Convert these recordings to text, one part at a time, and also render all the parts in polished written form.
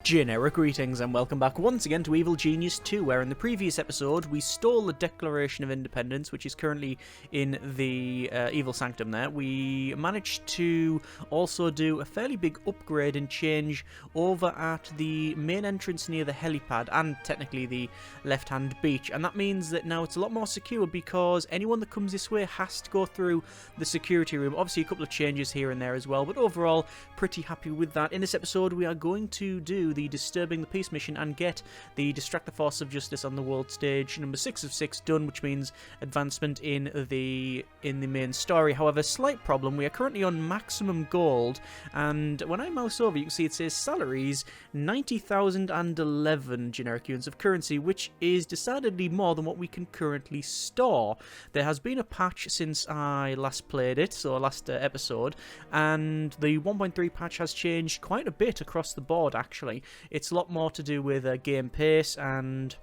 Generic greetings and welcome back once again to Evil Genius 2, where in the previous episode we stole the Declaration of Independence, which is currently in the Evil Sanctum there. We managed to also do a fairly big upgrade and change over at the main entrance near the helipad and technically the left-hand beach, and that means that now it's a lot more secure because anyone that comes this way has to go through the security room. Obviously a couple of changes here and there as well, but overall pretty happy with that. In this episode we are going to do the Disturbing the Peace mission and get the Distract the Force of Justice on the world stage number 6 of 6 done, which means advancement in the main story. However, slight problem, we are currently on maximum gold, and when I mouse over you can see it says salaries 90,011 generic units of currency, which is decidedly more than what we can currently store. There has been a patch since I last played it, so last episode, and the 1.3 patch has changed quite a bit across the board actually. It's a lot more to do with game pace and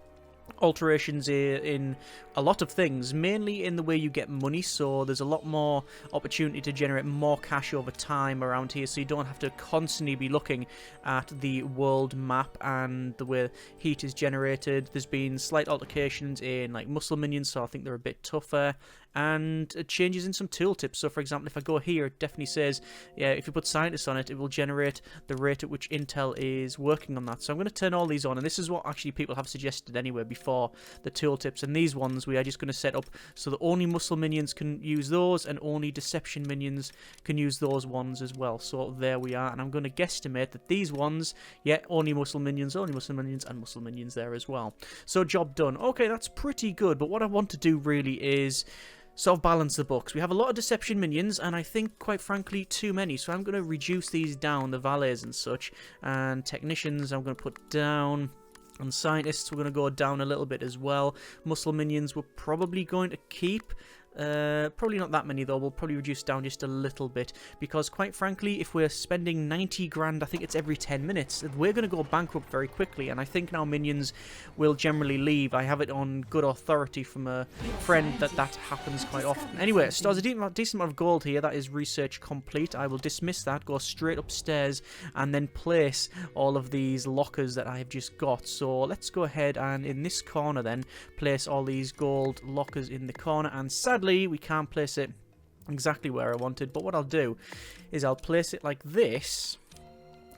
alterations in a lot of things, mainly in the way you get money, so there's a lot more opportunity to generate more cash over time around here, so you don't have to constantly be looking at the world map and the way heat is generated. There's been slight altercations in like muscle minions, so I think they're a bit tougher, and changes in some tooltips. So for example, if I go here, it definitely says, yeah, if you put scientists on it, it will generate the rate at which Intel is working on that. So I'm going to turn all these on, and this is what actually people have suggested anyway before the tooltips, and these ones we are just going to set up so that only muscle minions can use those and only deception minions can use those ones as well. So there we are, and I'm going to guesstimate that these ones, yeah, only muscle minions, and muscle minions there as well. So job done. Okay, that's pretty good, but what I want to do really is sort of balance the books. We have a lot of deception minions, and I think, quite frankly, too many. So I'm going to reduce these down, the valets and such, and technicians I'm going to put down, and scientists we're going to go down a little bit as well. Muscle minions we're probably going to keep. Probably not that many though, we'll probably reduce down just a little bit, because quite frankly, if we're spending 90 grand, I think it's every 10 minutes, we're going to go bankrupt very quickly, and I think now minions will generally leave. I have it on good authority from a friend that happens quite often. Anyway, stores a decent amount of gold here. That is research complete. I will dismiss that, go straight upstairs, and then place all of these lockers that I have just got. So let's go ahead and in this corner then place all these gold lockers in the corner, and sadly we can't place it exactly where I wanted, but what I'll do is I'll place it like this,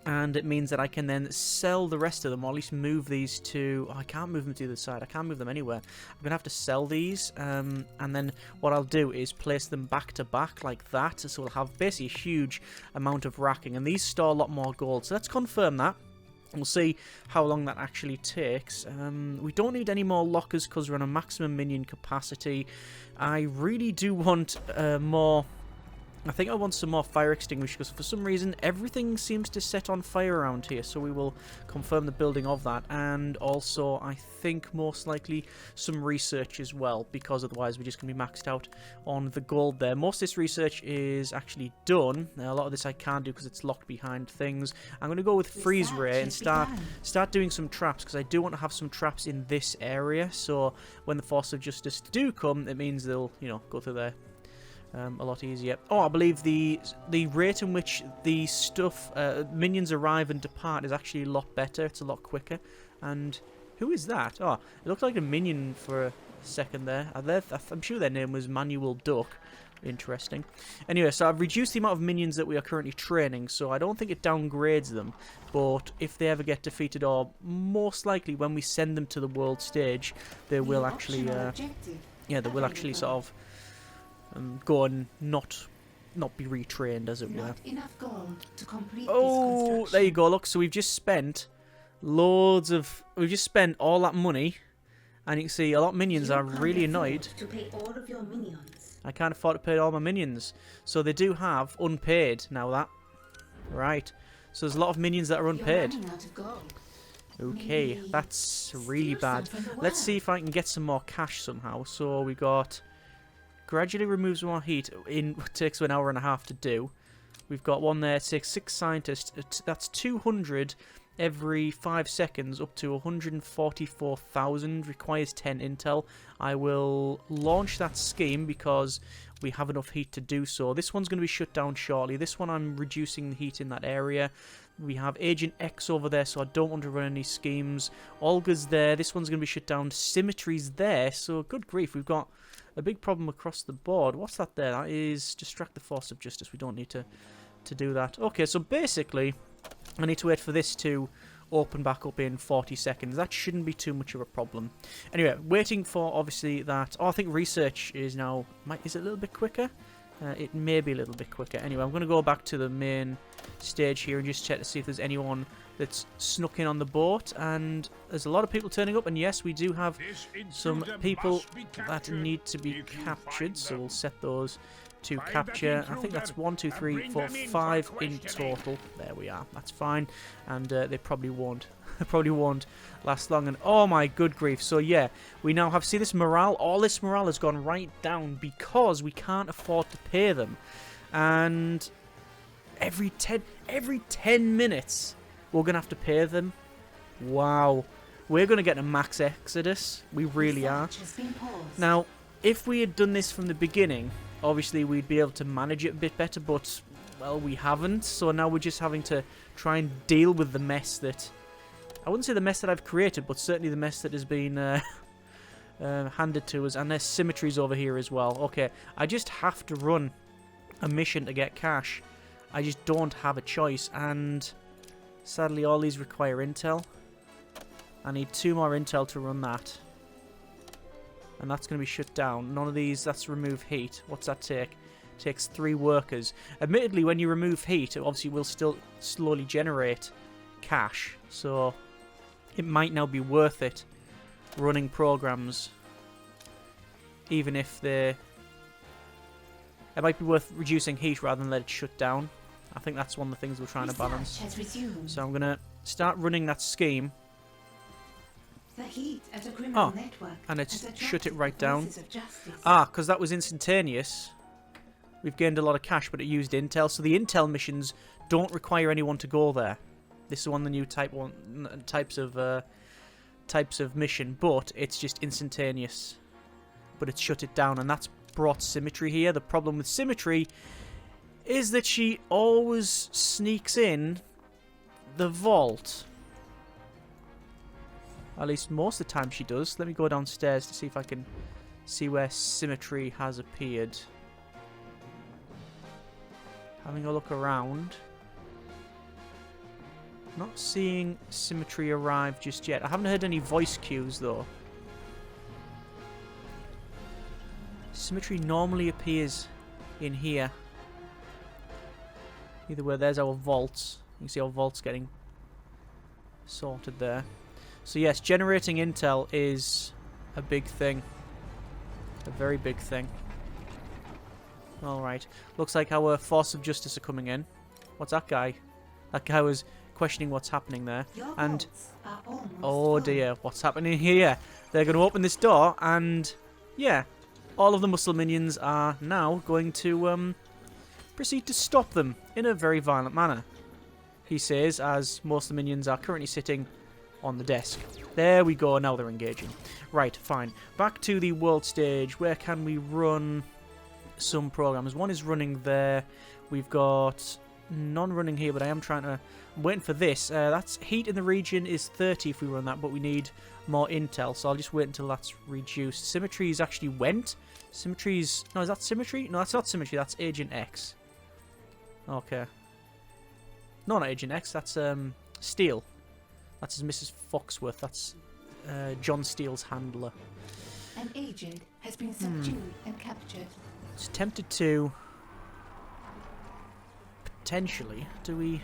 and it means that I can then sell the rest of them, or at least move these to... Oh, I can't move them to the other side. I can't move them anywhere. I'm going to have to sell these, and then what I'll do is place them back to back like that, so we'll have basically a huge amount of racking, and these store a lot more gold. So let's confirm that. We'll see how long that actually takes. We don't need any more lockers because we're on a maximum minion capacity. I really do want more... I think I want some more fire extinguishers, because for some reason everything seems to set on fire around here, so we will confirm the building of that, and also I think most likely some research as well, because otherwise we're just going to be maxed out on the gold there. Most of this research is actually done. Now, a lot of this I can't do because it's locked behind things. I'm going to go with freeze ray and start doing some traps, because I do want to have some traps in this area, so when the Force of Justice do come, it means they'll, you know, go through there a lot easier. Oh, I believe the rate in which the stuff minions arrive and depart is actually a lot better. It's a lot quicker. And who is that? Oh, it looked like a minion for a second there. I'm sure their name was Manual Duck. Interesting. Anyway, so I've reduced the amount of minions that we are currently training, so I don't think it downgrades them, but if they ever get defeated, or most likely when we send them to the world stage, they will actually yeah, they will actually sort of go and not be retrained, as it were. Enough gold to complete oh, there you go. Look, so we've just spent we've just spent all that money, and you can see a lot of minions are really annoyed. To pay all of your minions. I can't afford to pay all my minions, so they do have unpaid now. That right? So there's a lot of minions that are unpaid. You're running out of gold. Okay, Maybe that's really bad. Let's see if I can get some more cash somehow. So we got gradually removes more heat. Takes 1 hour and a half to do. We've got one there. It takes 6 scientists. That's 200 every 5 seconds, up to 144,000. Requires 10 intel. I will launch that scheme because we have enough heat to do so. This one's going to be shut down shortly. This one I'm reducing the heat in that area. We have Agent X over there, so I don't want to run any schemes. Olga's there. This one's going to be shut down. Symmetry's there, so good grief. We've got a big problem across the board. What's that there? That is distract the force of justice. We don't need to do that. Okay, so basically, I need to wait for this to open back up in 40 seconds. That shouldn't be too much of a problem. Anyway, waiting for, obviously, that... Oh, I think research is now... Is it a little bit quicker? It may be a little bit quicker. Anyway, I'm going to go back to the main stage here and just check to see if there's anyone that's snuck in on the boat. And there's a lot of people turning up. And yes, we do have some people that need to be captured. So we'll set those to capture. I think that's 1, 2, 3, 4, 5 in total. There we are. That's fine. And they probably won't. Probably won't last long. And oh my good grief. So yeah, we now have, see this morale? All this morale has gone right down because we can't afford to pay them. And every 10 minutes we're going to have to pay them. Wow. We're going to get a max exodus. We really are. Now, if we had done this from the beginning, obviously we'd be able to manage it a bit better, but, well, we haven't. So now we're just having to try and deal with the mess that... I wouldn't say the mess that I've created, but certainly the mess that has been handed to us. And there's symmetries over here as well. Okay, I just have to run a mission to get cash. I just don't have a choice. And sadly, all these require intel. I need 2 more intel to run that. And that's going to be shut down. None of these, that's remove heat. What's that take? It takes 3 workers. Admittedly, when you remove heat, it obviously will still slowly generate cash. So it might now be worth it running programs, even if they're... It might be worth reducing heat rather than let it shut down. I think that's one of the things we're trying to balance. So I'm going to start running that scheme. The heat at a criminal network and it's shut it right down. Ah, because that was instantaneous. We've gained a lot of cash, but it used intel. So the intel missions don't require anyone to go there. This is one of the new types of mission, but it's just instantaneous. But it's shut it down, and that's brought Symmetry here. The problem with Symmetry is that she always sneaks in the vault. At least most of the time she does. Let me go downstairs to see if I can see where Symmetry has appeared. Having a look around. Not seeing Symmetry arrive just yet. I haven't heard any voice cues though. Symmetry normally appears in here. Either way, there's our vaults. You can see our vault's getting sorted there. So yes, generating intel is a big thing. A very big thing. Alright. Looks like our Force of Justice are coming in. What's that guy? That guy was questioning what's happening there. And oh dear, what's happening here? They're going to open this door and yeah, all of the muscle minions are now going to proceed to stop them in a very violent manner. He says, as most of the minions are currently sitting on the desk. There we go, now they're engaging. Right, fine. Back to the world stage. Where can we run some programs? One is running there. We've got none running here, but I am trying to... I'm waiting for this. That's heat in the region is 30 if we run that, but we need more intel, so I'll just wait until that's reduced. Symmetry's actually went. Symmetry's... No, is that Symmetry? No, that's not Symmetry. That's Agent X. Okay. No, not Agent X. That's Steele. That's Mrs. Foxworth. That's John Steele's handler. An agent has been subdued and captured. It's tempted to... Potentially. Do we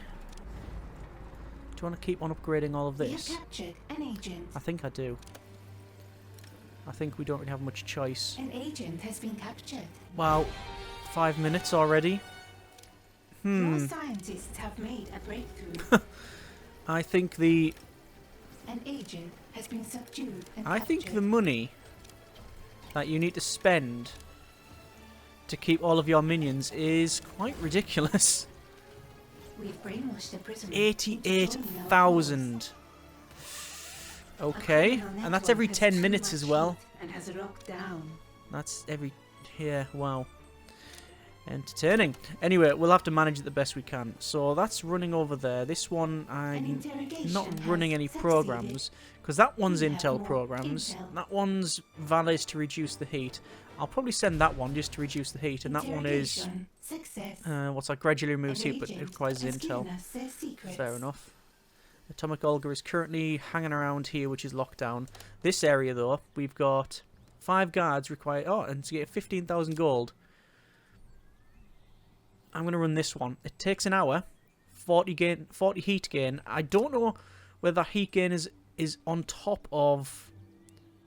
want to keep on upgrading all of this? You captured an agent. I think I do. I think we don't really have much choice. An agent has been captured. Wow. 5 minutes already? Your scientists have made a breakthrough. I think the... An agent has been subdued and I captured. think the money that you need to spend to keep all of your minions is quite ridiculous. We've brainwashed the prisoner. 88,000. Okay, and that's every 10 minutes as well. And has locked down. That's every... Yeah, wow. Entertaining. Anyway, we'll have to manage it the best we can. So that's running over there. This one, I'm not running any programs because that one's intel programs. That one's valets to reduce the heat. I'll probably send that one just to reduce the heat, and that one is what's that? Gradually removes heat, but it requires intel. Fair enough. Atomic Olga is currently hanging around here, which is locked down. This area, though, we've got 5 guards required. Oh, and to get 15,000 gold. I'm going to run this one. It takes an hour. 40 heat gain. I don't know whether that heat gain is on top of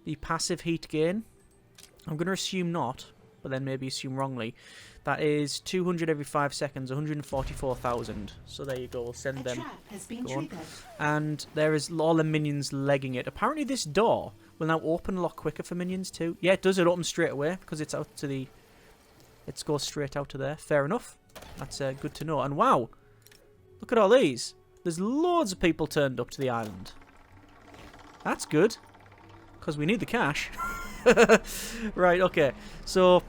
the passive heat gain. I'm going to assume not, but then maybe assume wrongly. That is 200 every 5 seconds, 144,000. So there you go. We'll send them. And there is all the minions legging it. Apparently this door will now open a lot quicker for minions too. Yeah, it does. It opens straight away because it's out to the... It goes straight out to there. Fair enough. That's good to know. And wow, look at all these. There's loads of people turned up to the island. That's good, because we need the cash. Right, okay. So,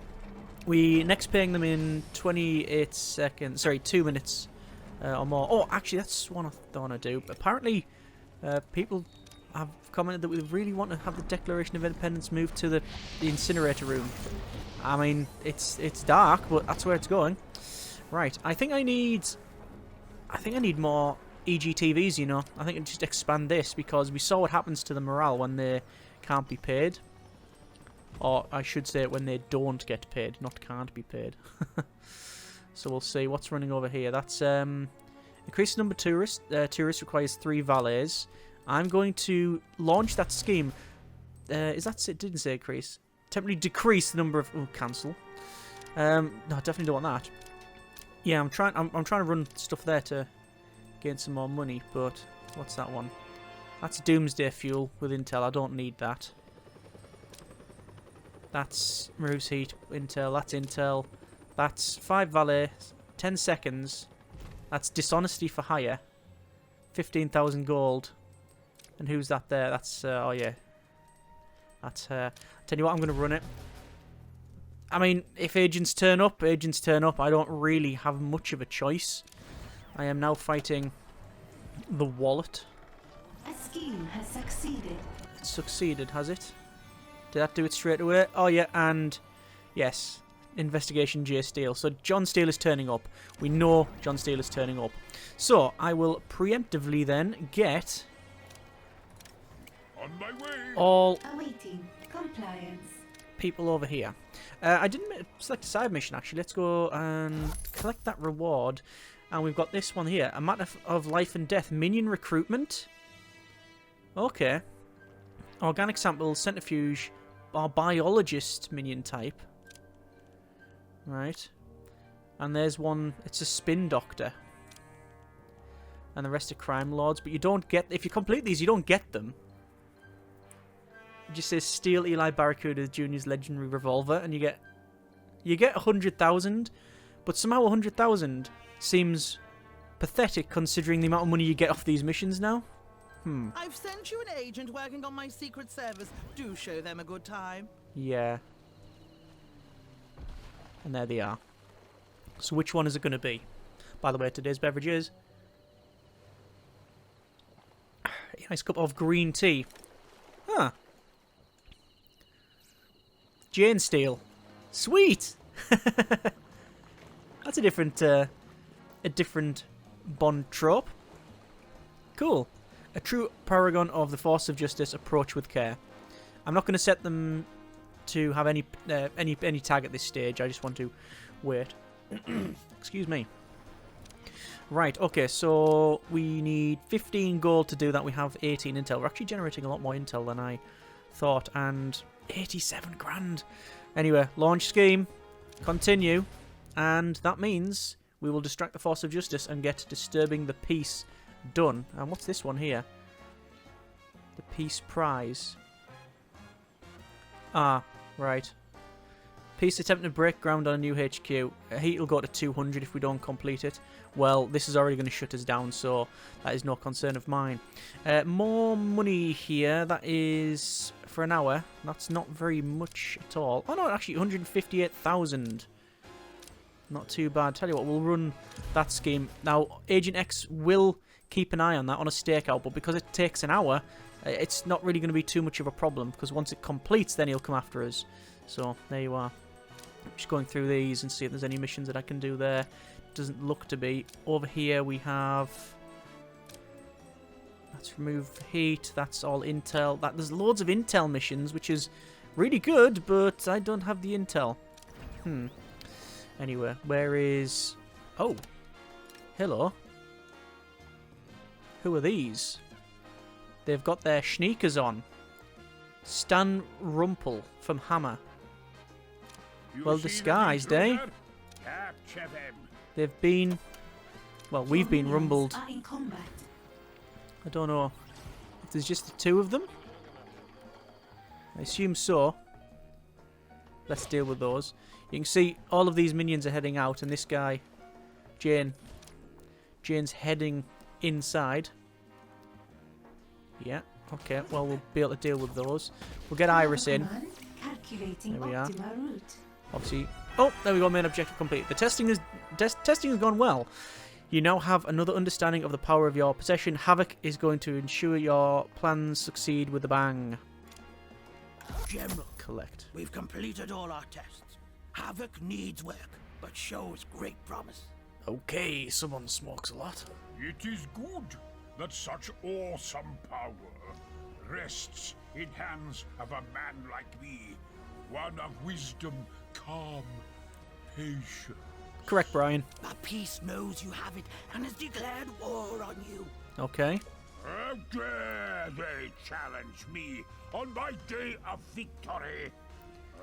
we next paying them in 28 seconds. Sorry, 2 minutes or more. Oh, actually, that's one I don't want to do. Apparently, people have commented that we really want to have the Declaration of Independence moved to the incinerator room. I mean, it's dark, but that's where it's going. Right, I think I need more EGTVs, you know. I think I just expand this because we saw what happens to the morale when they can't be paid. Or I should say when they don't get paid, not can't be paid. So we'll see what's running over here. That's increase the number of tourists. Tourists requires 3 valets. I'm going to launch that scheme. Is that it? Didn't say increase. Temporarily decrease the number of... Oh, cancel. No, I definitely don't want that. Yeah, I'm trying to run stuff there to gain some more money, but what's that one? That's Doomsday fuel with intel. I don't need that. That's removes heat, intel. That's intel. That's 5 valet, 10 seconds. That's dishonesty for hire. 15,000 gold. And who's that there? That's oh yeah. That's her. Tell you what, I'm going to run it. I mean, if agents turn up, agents turn up. I don't really have much of a choice. I am now fighting the wallet. A scheme has succeeded. It succeeded, has it? Did that do it straight away? Oh yeah, and yes, investigation J. Steele. So John Steele is turning up. We know John Steele is turning up. So I will preemptively then get on my way. All Awaiting compliance. People over here. I didn't select a side mission actually. Let's go and collect that reward. And we've got this one here. A matter of life and death. Minion recruitment. Okay. Organic samples, centrifuge, or biologist minion type. Right. And there's one, it's a spin doctor. And the rest are crime lords. But you don't get, if you complete these, you don't get them. It just says steal Eli Barracuda Jr.'s legendary revolver, and you get 100,000, but somehow 100,000 seems pathetic considering the amount of money you get off these missions now. I've sent you an agent working on my secret service. Do show them a good time. Yeah. And there they are. So which one is it going to be? By the way, today's beverage is a nice cup of green tea. Huh. Jane Steele. Sweet! That's a different Bond trope. Cool. A true paragon of the force of justice. Approach with care. I'm not going to set them to have any tag at this stage. I just want to wait. Excuse me. Right, okay, so we need 15 gold to do that. We have 18 intel. We're actually generating a lot more intel than I thought, and 87 grand. Anyway, launch scheme, continue, and that means we will distract the force of justice and get disturbing the peace done. And what's this one here? The peace prize. Ah, right. Peace attempt to break ground on a new HQ. Heat will go to 200 if we don't complete it. Well, this is already going to shut us down, so that is no concern of mine. More money here. That is for an hour. That's not very much at all. Oh no, actually 158,000. Not too bad. Tell you what, we'll run that scheme. Now, Agent X will keep an eye on that on a stakeout, but because it takes an hour, it's not really going to be too much of a problem, because once it completes, then he'll come after us. So, there you are. Just going through these and see if there's any missions that I can do there. Doesn't look to be. Over here we have... Let's remove heat. That's all intel. There's loads of intel missions, which is really good, but I don't have the intel. Anyway, where is... Oh. Hello. Who are these? They've got their sneakers on. Stan Rumpel from Hammer. Well disguised, eh? They've been... Well, we've been rumbled. In combat. I don't know if there's just the two of them. I assume so. Let's deal with those. You can see all of these minions are heading out, and this guy, Jane's heading inside. Yeah, okay, well, we'll be able to deal with those. We'll get Iris in. There we are. Obviously. Oh, there we go, main objective complete. The testing has gone well. You now have another understanding of the power of your possession. Havoc is going to ensure your plans succeed with a bang. General, Collect. we've completed all our tests. Havoc needs work, but shows great promise. Okay, someone smokes a lot. It is good that such awesome power rests in hands of a man like me, one of wisdom, calm, patience. Correct, Brian. The peace knows you have it and has declared war on you. Okay. How dare they challenge me on my day of victory?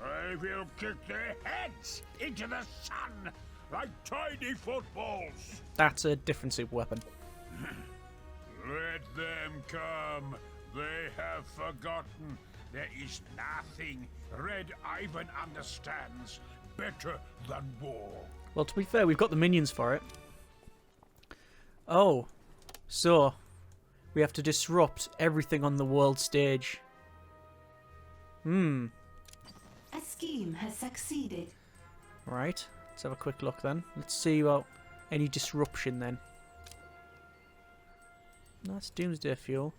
I will kick their heads into the sun like tiny footballs. That's a different super weapon. Let them come. They have forgotten. There is nothing Red Ivan understands better than war. Well, to be fair, we've got the minions for it. Oh. So, we have to disrupt everything on the world stage. A scheme has succeeded. Right. Let's have a quick look then. Let's see about any disruption then. That's Doomsday Fuel.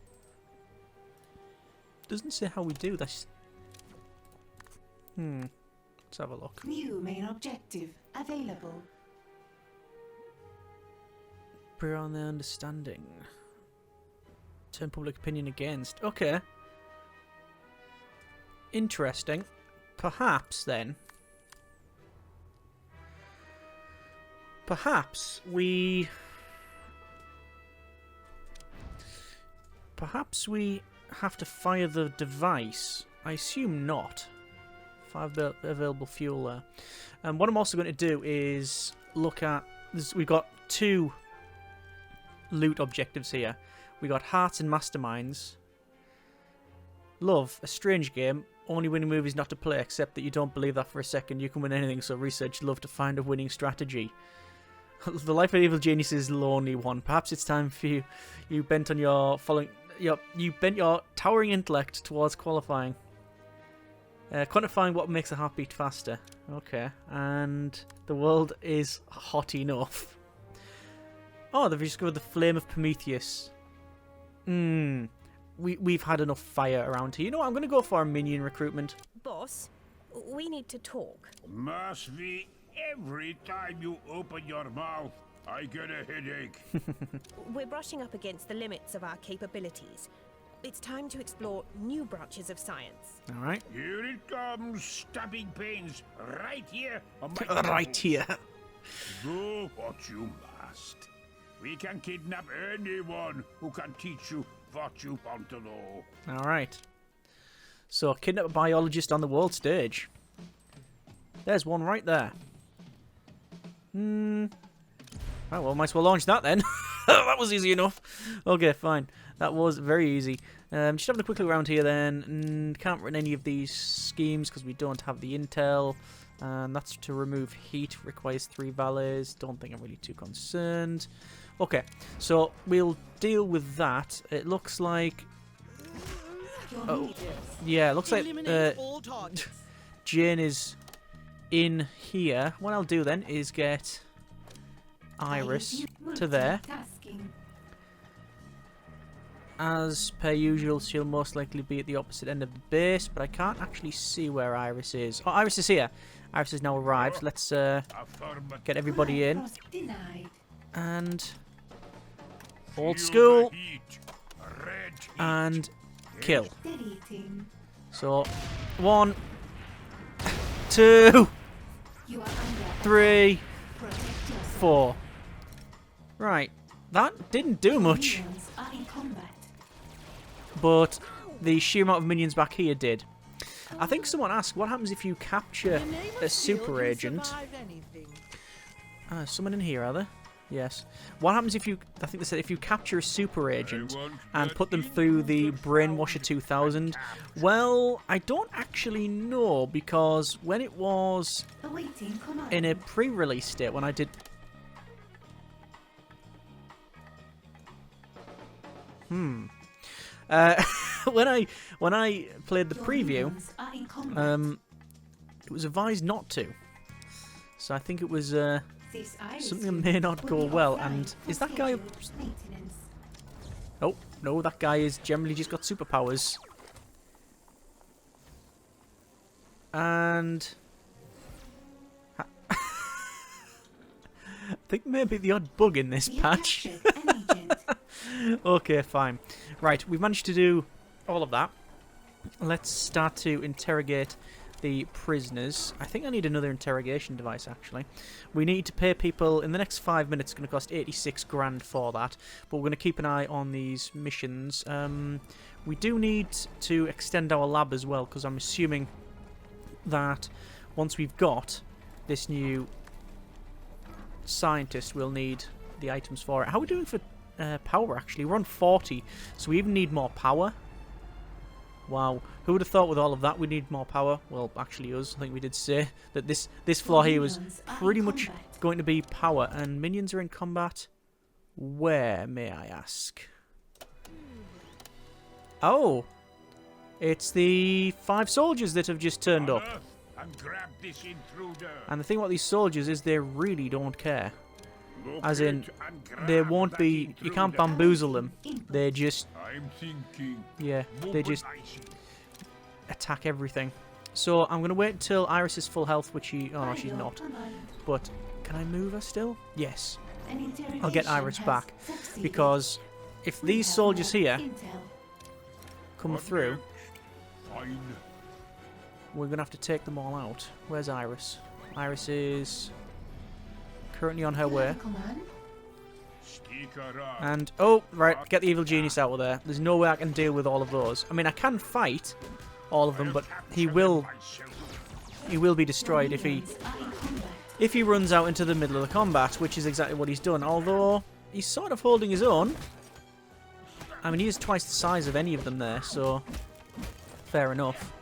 Doesn't say how we do this. Let's have a look. New main objective available. We're on their understanding. Turn public opinion against. Okay. Interesting. Perhaps then. Perhaps we have to fire the device. I assume not. 5 available fuel there. And what I'm also going to do is look at... We've got 2 loot objectives here. We got hearts and masterminds. Love, a strange game. Only winning move is not to play, except that you don't believe that for a second. You can win anything, so research love to find a winning strategy. The life of evil genius is a lonely one. Perhaps it's time for you. You bent on your following. You bent your towering intellect towards qualifying. Quantifying what makes a heartbeat faster. Okay, and the world is hot enough. Oh, they've discovered the flame of Prometheus. We've had enough fire around here. You know what? I'm going to go for a minion recruitment. Boss, we need to talk. Must be every time you open your mouth, I get a headache. We're brushing up against the limits of our capabilities. It's time to explore new branches of science. All right. Here it comes, stabbing pains right here on my Right nose. here. Do what you must. We can kidnap anyone who can teach you what you want to know. All right. So, kidnap a biologist on the world stage. There's one right there. Oh, well, might as well launch that then. That was easy enough. Okay, fine. That was very easy. Just having a quick look around here then. Can't run any of these schemes because we don't have the intel. That's to remove heat. Requires 3 valets. Don't think I'm really too concerned. Okay, so we'll deal with that. It looks like... Oh, yeah, it looks like Eliminate all targets. Jane is in here. What I'll do then is get Iris to there. Multitasking. As per usual, she'll most likely be at the opposite end of the base, but I can't actually see where Iris is. Oh, Iris is here. Iris has now arrived. Let's Affirmative. get everybody in. Cross denied. And old Feel school. the heat. Red heat. And kill. Deleting. So, 1, 2, You are under 3, protect yourself. 4. Right. That didn't do much, Minions are in combat. but the sheer amount of minions back here did. I think someone asked, what happens if you capture In the name of a skill, super you agent? survive anything. Someone in here, are there? Yes. What happens if you, I think they said, if you capture a super agent and put them through the Brainwasher 2000? Well, I don't actually know, because when it was Awaiting command. in a pre-release state, when I did... when I played the Your preview, minions are in combat. it was advised not to. So I think it was This Iris something that unit may not will go be well. offline And for is that guy? scheduled maintenance. Oh no, that guy is generally just got superpowers. And I think maybe the odd bug in this We have patch. captured an agent. Okay, fine. Right, we've managed to do all of that. Let's start to interrogate the prisoners. I think I need another interrogation device, actually. We need to pay people in the next 5 minutes. It's going to cost 86 grand for that. But we're going to keep an eye on these missions. We do need to extend our lab as well, because I'm assuming that once we've got this new scientist, we'll need the items for it. How are we doing for power, actually? We're on 40, so we even need more power. Wow, who would have thought with all of that we'd need more power? Well, actually us. I think we did say that this floor here was Minions are pretty in much combat. going to be power. And minions are in combat. Where, may I ask? Oh, it's the 5 soldiers that have just turned up. Unearth and grab this intruder. And the thing about these soldiers is they really don't care. As in, Locate and they grab won't that be... You can't intruder. bamboozle them. Input. They just... I'm thinking. Yeah, they just Mobilizing. attack everything. So I'm going to wait until Iris is full health, which she... Oh, no, she's By your not. command, But can I move her still? Yes. an interrogation I'll get Iris has back. succeeded. Because if We these have soldiers more here intel. come What through, next? Fine. we're going to have to take them all out. Where's Iris? Iris is currently on her way. Command. Stick around. And, oh, right, get the evil genius out of there. There's no way I can deal with all of those. I mean, I can fight all of them, but he will be destroyed if he... Minions are in combat. If he runs out into the middle of the combat, which is exactly what he's done, although he's sort of holding his own. I mean, he is twice the size of any of them there, so fair enough.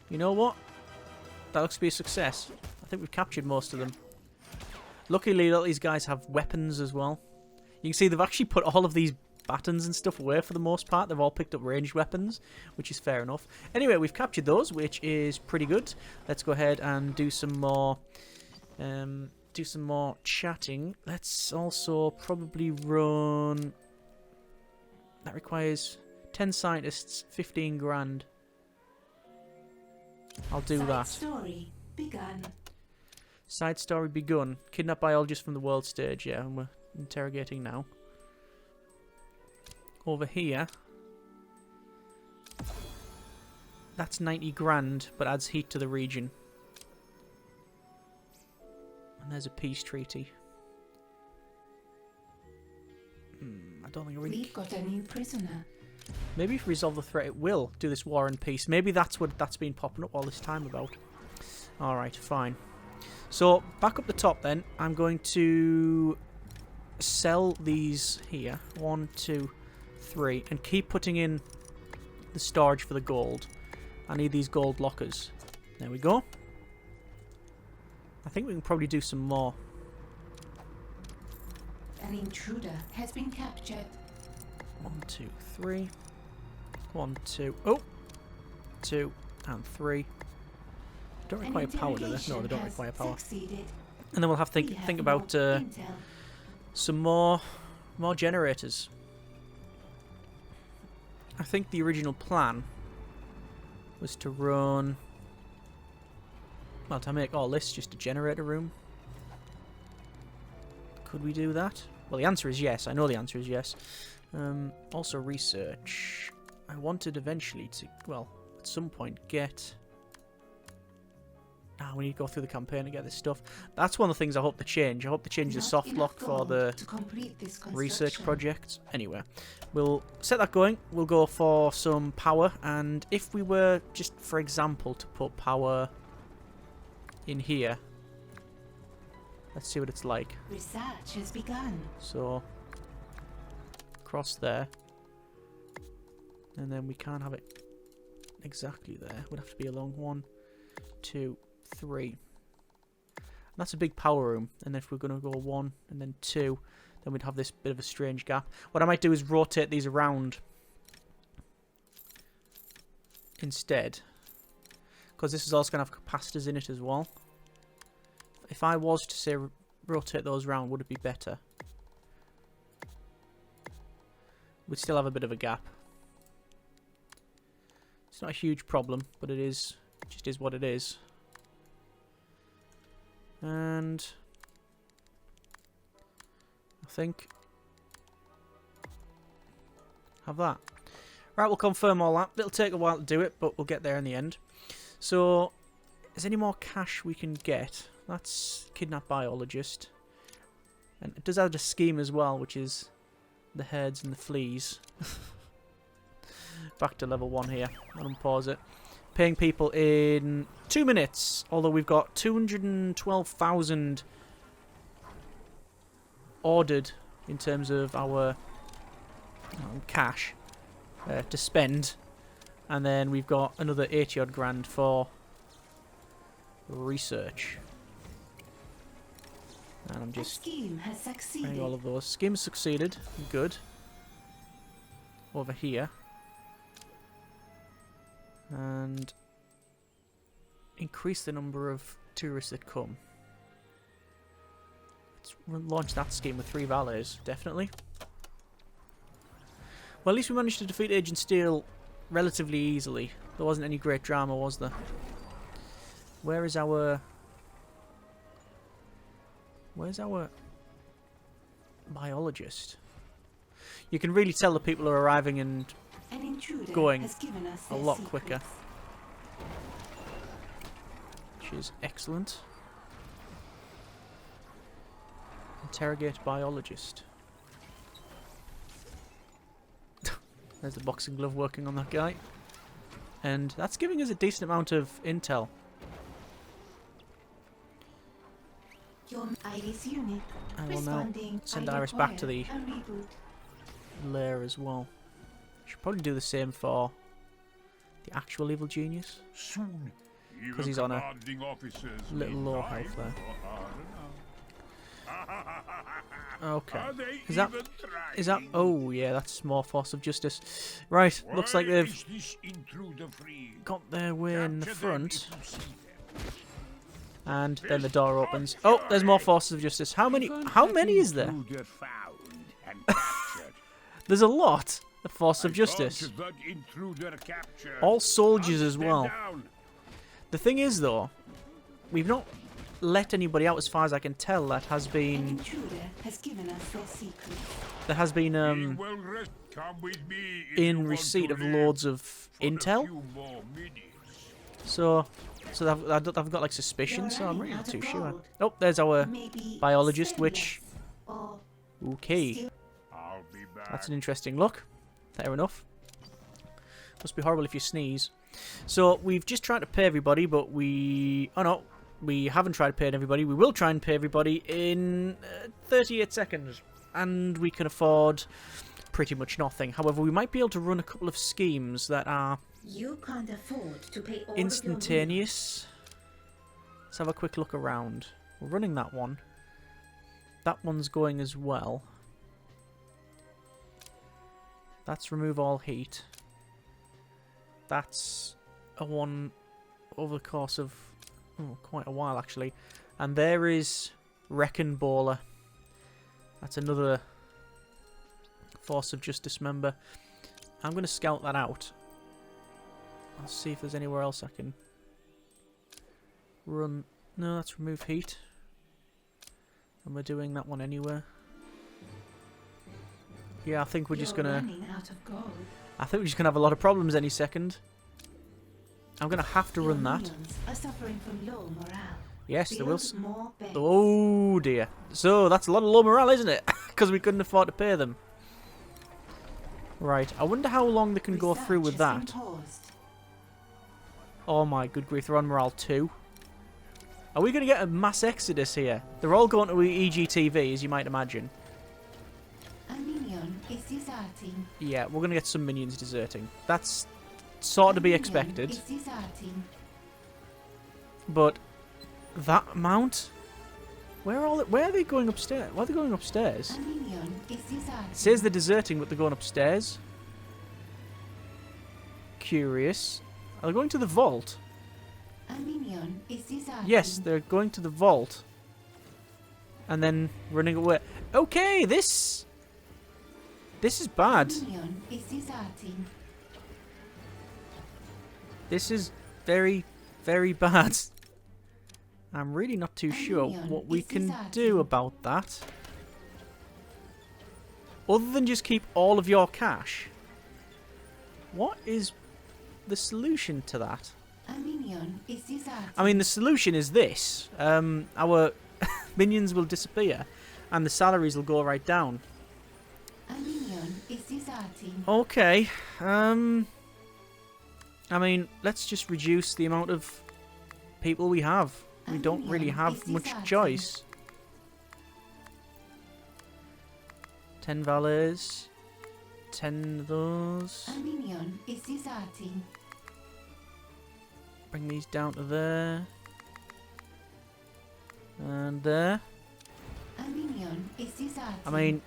You know what? That looks to be a success. I think we've captured most of them. Luckily, all these guys have weapons as well. You can see they've actually put all of these batons and stuff away for the most part. They've all picked up ranged weapons, which is fair enough. Anyway, we've captured those, which is pretty good. Let's go ahead and do some more chatting. Let's also probably run... That requires 10 scientists, 15 grand. I'll do Side that. story begun. Side story begun. Kidnap biologist from the world stage, yeah, and we're interrogating now. Over here. That's 90 grand, but adds heat to the region. And there's a peace treaty. I don't think I really... We've got a new prisoner. Maybe if we resolve the threat, it will do this war and peace. Maybe that's what that's been popping up all this time about. Alright, fine. So, back up the top then. I'm going to sell these here. 1, 2, 3. And keep putting in the storage for the gold. I need these gold lockers. There we go. I think we can probably do some more. An intruder has been captured. 1, 2, 3. 1, 2. Oh! 2 and 3. Don't An require power, do they? No, they don't interrogation require power. succeeded. And then we'll have to We think have about more intel. some more generators. I think the original plan was to run, well, to make all this just a generator room. Could we do that? Well, the answer is yes. I know the answer is yes. Also research. I wanted eventually to, well, at some point get... we need to go through the campaign to get this stuff. That's one of the things I hope to change. I hope to change the Not soft enough lock for gold the to complete this research construction. project. Anyway, we'll set that going. We'll go for some power, and if we were just, for example, to put power in here, let's see what it's like. Research has begun. So cross there, and then we can't have it exactly there. Would have to be along 1, 2, 3. And that's a big power room. And if we're going to go 1 and then 2, then we'd have this bit of a strange gap. What I might do is rotate these around instead, because this is also going to have capacitors in it as well. If I was to say rotate those around, would it be better? We'd still have a bit of a gap. It's not a huge problem, but it is, just is what it is. And I think have that. Right, we'll confirm all that. It'll take a while to do it, but we'll get there in the end. So, is there any more cash we can get? That's kidnap biologist. And it does add a scheme as well, which is the heads and the fleas. Back to level 1 here. I'll unpause it. Paying people in 2 minutes, although we've got 212,000 ordered in terms of our cash to spend, and then we've got another 80 odd grand for research. And I'm The just scheme has succeeded. getting all of those. Schemes succeeded. Good. Over here. And increase the number of tourists that come. Let's launch that scheme with 3 valets, definitely. Well, at least we managed to defeat Agent Steel relatively easily. There wasn't any great drama, was there? Where is our... Where's our biologist? You can really tell the people are arriving and An intruder going has given us a their lot secrets. quicker, which is excellent. Interrogate biologist. There's the boxing glove working on that guy. And that's giving us a decent amount of intel. Your Iris unit I will now responding. send I Iris back to require the a reboot. Lair as well. Should probably do the same for the actual evil genius. Soon, 'Cause he's on a commanding officers little need low time health there. for Okay. Are they Is that... even Is that... trying? Oh, yeah, that's more force of justice. Right, looks like Why they've is this intruder free? got their way in the Capture them front. if you see them. And then the door opens. Oh, there's more forces of justice. How many is there? Intruder found and captured. There's a lot of forces of I justice. got that intruder captured. All soldiers Hunt as them well. down. The thing is, though, we've not let anybody out, as far as I can tell. That has An been... intruder has given us their secrets. There has been, Be well rest- Come with me if you in want receipt to of live loads of for a intel. few more minutes. So I've got, like, suspicion, You're so I'm running really not out too of sure. gold. Oh, there's our Maybe biologist, which... stainless or Okay. steel. I'll be back. That's an interesting look. Fair enough. Must be horrible if you sneeze. So, we've just tried to pay everybody, but we... Oh no, we haven't tried to pay everybody. We will try and pay everybody in 38 seconds. And we can afford pretty much nothing. However, we might be able to run a couple of schemes that are You can't afford to pay all instantaneous. Let's have a quick look around. We're running that one. That one's going as well. That's remove all heat. That's a one over the course of quite a while actually. And there is Wrecking Baller. That's another Force of Justice member. I'm going to scout that out. I'll see if there's anywhere else I can run. No, that's remove heat. And we're doing that one anywhere. Yeah, I think we're just gonna. Running out of gold. I think we're just gonna have a lot of problems any second. I'm gonna have to Your run that. minions are suffering from low morale. Yes, there will. Build more beds. Oh dear. So that's a lot of low morale, isn't it? Because we couldn't afford to pay them. Right. I wonder how long they can go through with Research has that. been paused. Oh my good grief, they're on morale 2. Are we going to get a mass exodus here? They're all going to EGTV, as you might imagine. A minion is deserting. Yeah, we're going to get some minions deserting. That's sort of to be expected. Is deserting. But that amount? Where are they going upstairs? Why are they going upstairs? A minion is deserting. It says they're deserting, but they're going upstairs. Curious. Are they going to the vault? A minion is deserting. Yes, they're going to the vault. And then running away. Okay, this is bad. A minion is deserting. This is very, very bad. I'm really not too A sure minion what we is can do deserting. about that. Other than just keep all of your cash. What is the solution to that? A minion is deserting. I mean, the solution is this. Our minions will disappear. And the salaries will go right down. A minion is deserting. Okay. I mean, let's just reduce the amount of people we have. We don't really have much choice. 10 valets. 10 of those. A minion is deserting. Bring these down to there. And there. A minion is deserting. I mean,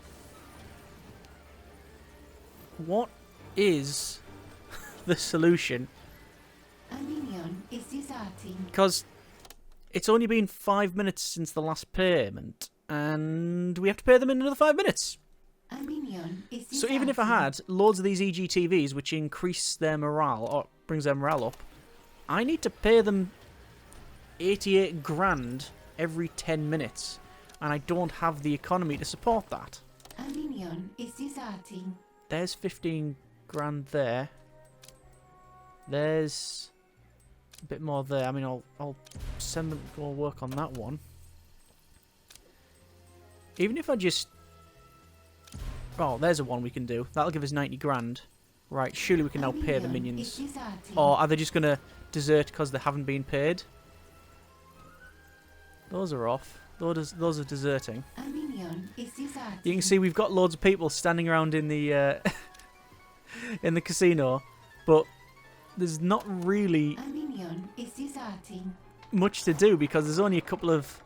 what is the solution? A minion is deserting. Because it's only been 5 minutes since the last payment, and we have to pay them in another 5 minutes. A minion is deserting. So even if I had loads of these EGTVs, which increase their morale, or brings their morale up, I need to pay them 88 grand every 10 minutes, and I don't have the economy to support that. A minion is deserting. There's 15 grand there. There's a bit more there. I mean, I'll send them to go work on that one. Even if I just... Oh, there's a one we can do. That'll give us 90 grand. Right, surely we can now pay the minions. Or are they just going to desert because they haven't been paid? Those are off. Those are deserting. A minion is deserting. You can see we've got loads of people standing around in the in the casino, but there's not really A minion is deserting. much to do because there's only a couple of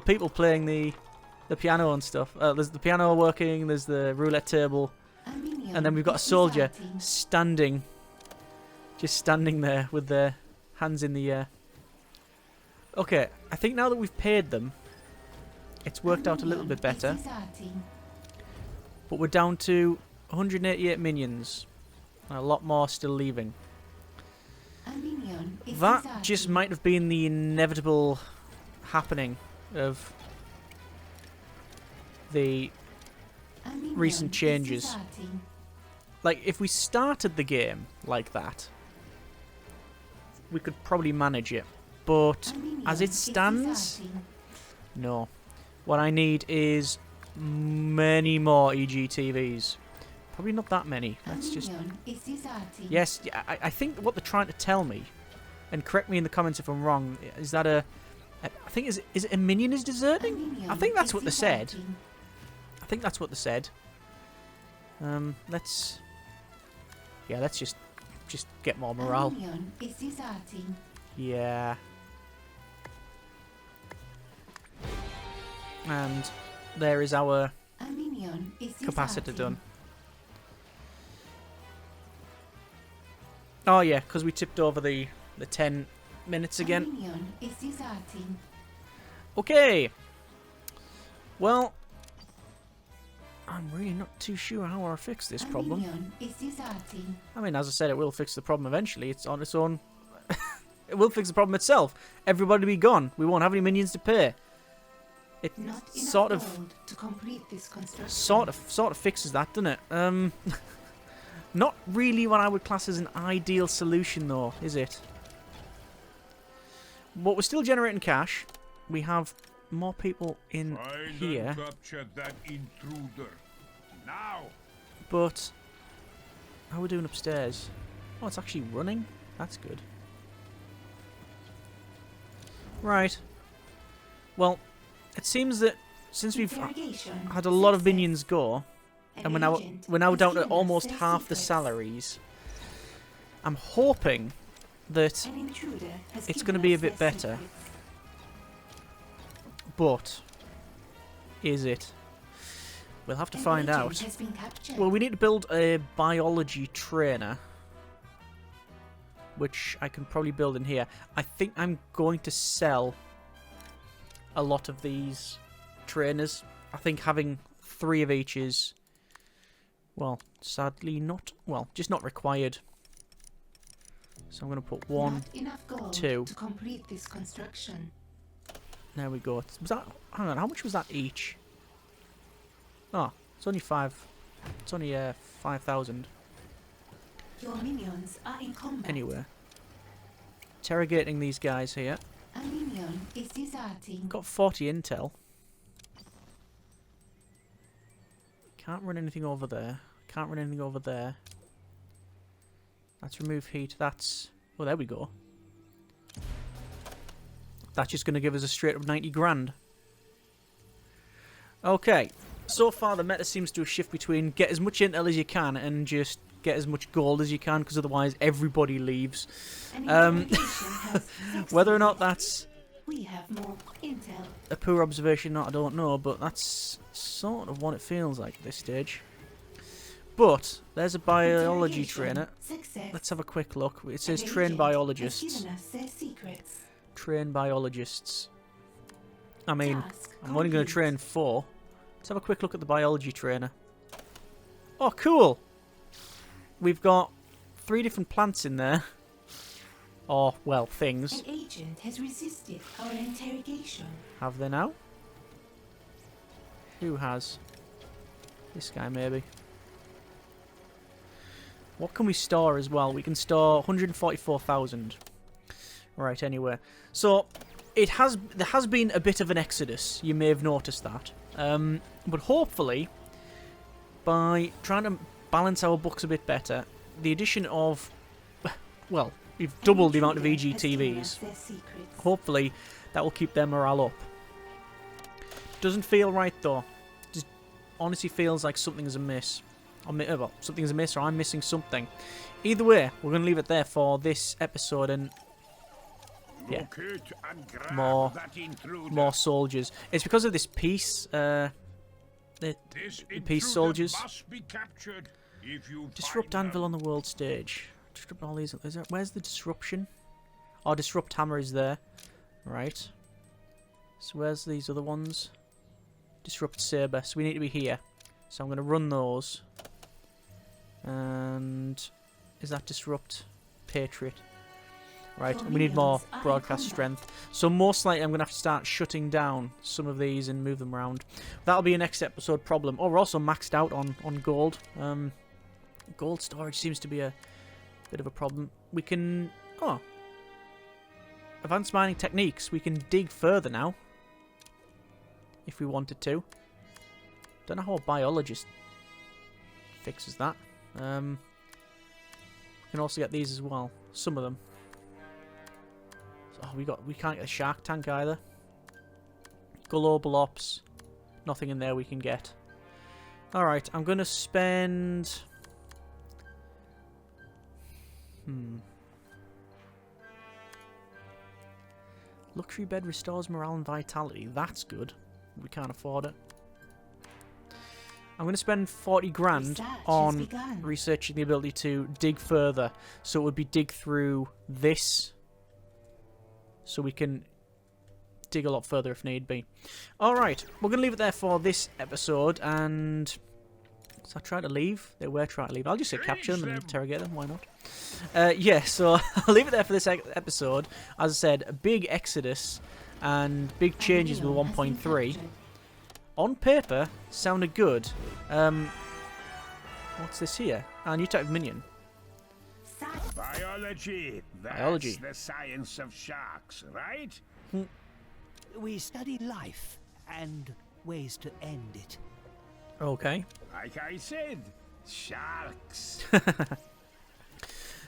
people playing the piano and stuff. There's the piano working. There's the roulette table, A minion and then we've got a is soldier deserting. just standing there with their hands in the air. Okay, I think now that we've paid them, it's worked out a little bit better. Is deserting. But we're down to 188 minions. And a lot more still leaving. A minion is That deserting. just might have been the inevitable happening of the... A minion recent is changes. deserting. Like, if we started the game like that, we could probably manage it. But A minion as it is stands, deserting. no. What I need is many more EGTVs. Probably not that many. A Let's just... minion is deserting. Yes, yeah, I think what they're trying to tell me, and correct me in the comments if I'm wrong, is that I think is it a minion is A deserting? minion I think that's is what they said. deserting. I think that's what they said. Let's just get more morale. A minion is deserting. Yeah. And there is our A minion is capacitor deserting. done. Oh yeah, because we tipped over the 10 minutes A again. minion is deserting. Okay. Well, I'm really not too sure how I'll fix this A problem. minion is deserting. I mean, as I said, it will fix the problem eventually. It's on its own. It will fix the problem itself. Everybody be gone. We won't have any minions to pay. It Not enough sort of, gold to complete this construction. sort of fixes that, doesn't it? Not really what I would class as an ideal solution, though, is it? But we're still generating cash. We have more people in Find here, and capture that intruder. Now! but how are we doing upstairs? Oh, it's actually running. That's good. Right. Well, it seems that since we've Interrogation had a lot of success. minions go, An and agent we're now has down to given us almost their half the secrets. salaries. I'm hoping that An intruder has it's given going to be a us bit their better. secrets. But is it? We'll have to An find agent out. has been captured. Well, we need to build a biology trainer, which I can probably build in here. I think I'm going to sell a lot of these trainers. I think having 3 of each is, well, sadly not, well, just not required. So I'm going to put 1. Not enough gold 2. to complete this construction. There we go. Was that? Hang on. How much was that each? Oh, it's only 5. It's only 5,000. Your minions are in combat. Anyway, interrogating these guys here. A minion is deserting. Got 40 intel. Can't run anything over there. Can't run anything over there. That's remove heat. That's... Oh, there we go. That's just going to give us a straight up 90 grand. Okay. So far, the meta seems to have shifted between get as much intel as you can and just get as much gold as you can, because otherwise everybody leaves. An interrogation has Whether or succeeded. not that's We have more intel. a poor observation or not, I don't know, but that's sort of what it feels like at this stage. But there's a biology Interrogation trainer. success. Let's have a quick look. It says An train agent biologists. has given us their secrets. Train biologists. I mean, Task I'm only going complete. to train 4. Let's have a quick look at the biology trainer. Oh, cool! We've got 3 different plants in there. Or, well, things. An agent has resisted our interrogation. Have they now? Who has? This guy, maybe. What can we store as well? We can store 144,000. Right, anyway. So, there has been a bit of an exodus. You may have noticed that. But hopefully, by trying to balance our books a bit better, the addition of... Well, we've doubled the amount of An intruder has given us EGTVs. their secrets. Hopefully, that will keep their morale up. Doesn't feel right, though. Just honestly feels like something's amiss. Well, something's amiss, or I'm missing something. Either way, we're going to leave it there for this episode, and yeah, Locate and grab more that intruder. more soldiers. It's because of this peace. The This peace intruder soldiers. must be captured if you Disrupt find anvil them. on the world stage. Disrupt all these. Where's the disruption? Oh, disrupt hammer is there. Right. So where's these other ones? Disrupt saber. So we need to be here. So I'm going to run those. And is that disrupt patriot? Right, Your and we need more minions are in broadcast combat. strength. So most likely I'm going to have to start shutting down some of these and move them around. That'll be a next episode problem. Oh, we're also maxed out on gold. Gold storage seems to be a bit of a problem. We can... Oh. Advanced mining techniques. We can dig further now. If we wanted to. Don't know how a biologist fixes that. We can also get these as well. Some of them. Oh, we can't get a shark tank either. Global ops. Nothing in there we can get. Alright, I'm going to spend... Luxury bed restores morale and vitality. That's good. We can't afford it. I'm going to spend 40 grand Research has on begun. researching the ability to dig further. So it would be dig through this so we can dig a lot further if need be. Alright, we're going to leave it there for this episode, and so I try to leave. They were trying to leave. I'll just say capture them and interrogate them, why not? Yeah, so I'll leave it there for this episode. As I said, a big exodus and big changes with 1.3. On paper, sounded good. What's this here? A new type of minion. Biology. That's Biology. the science of sharks, right? We study life and ways to end it. Okay. Like I said, sharks.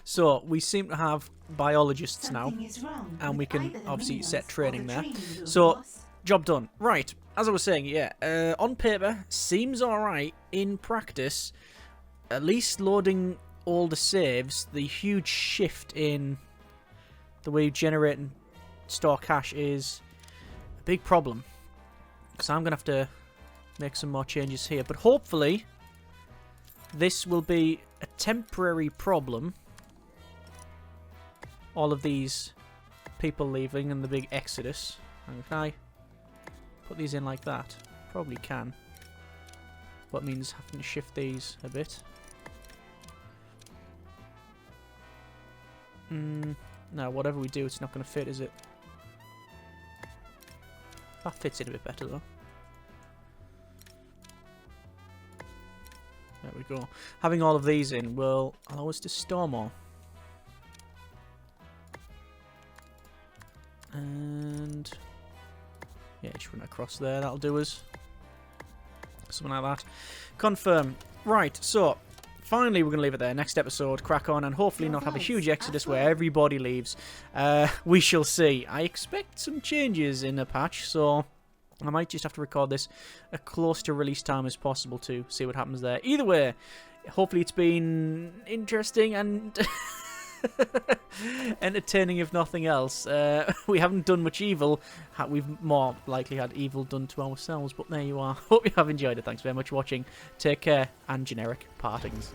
So, we seem to have biologists now. Something is wrong And with we can either the obviously minions set or training the there. training room, So, boss. job done. Right, as I was saying, yeah, on paper, seems alright. In practice, at least loading all the saves, the huge shift in the way you generate and store cash is a big problem. Because I'm going to have to make some more changes here. But hopefully, this will be a temporary problem. All of these people leaving and the big exodus. And can I put these in like that? Probably can. What means having to shift these a bit. No, whatever we do, it's not going to fit, is it? That fits in a bit better, though. There we go. Having all of these in will allow us to store more. And yeah, just run across there. That'll do us. Something like that. Confirm. Right, so finally we're going to leave it there. Next episode, crack on, and hopefully not have a huge exodus where everybody leaves. We shall see. I expect some changes in the patch, so I might just have to record this as close to release time as possible to see what happens there. Either way, hopefully it's been interesting and entertaining if nothing else. We haven't done much evil. We've more likely had evil done to ourselves, but there you are. Hope you have enjoyed it. Thanks very much for watching. Take care, and generic partings.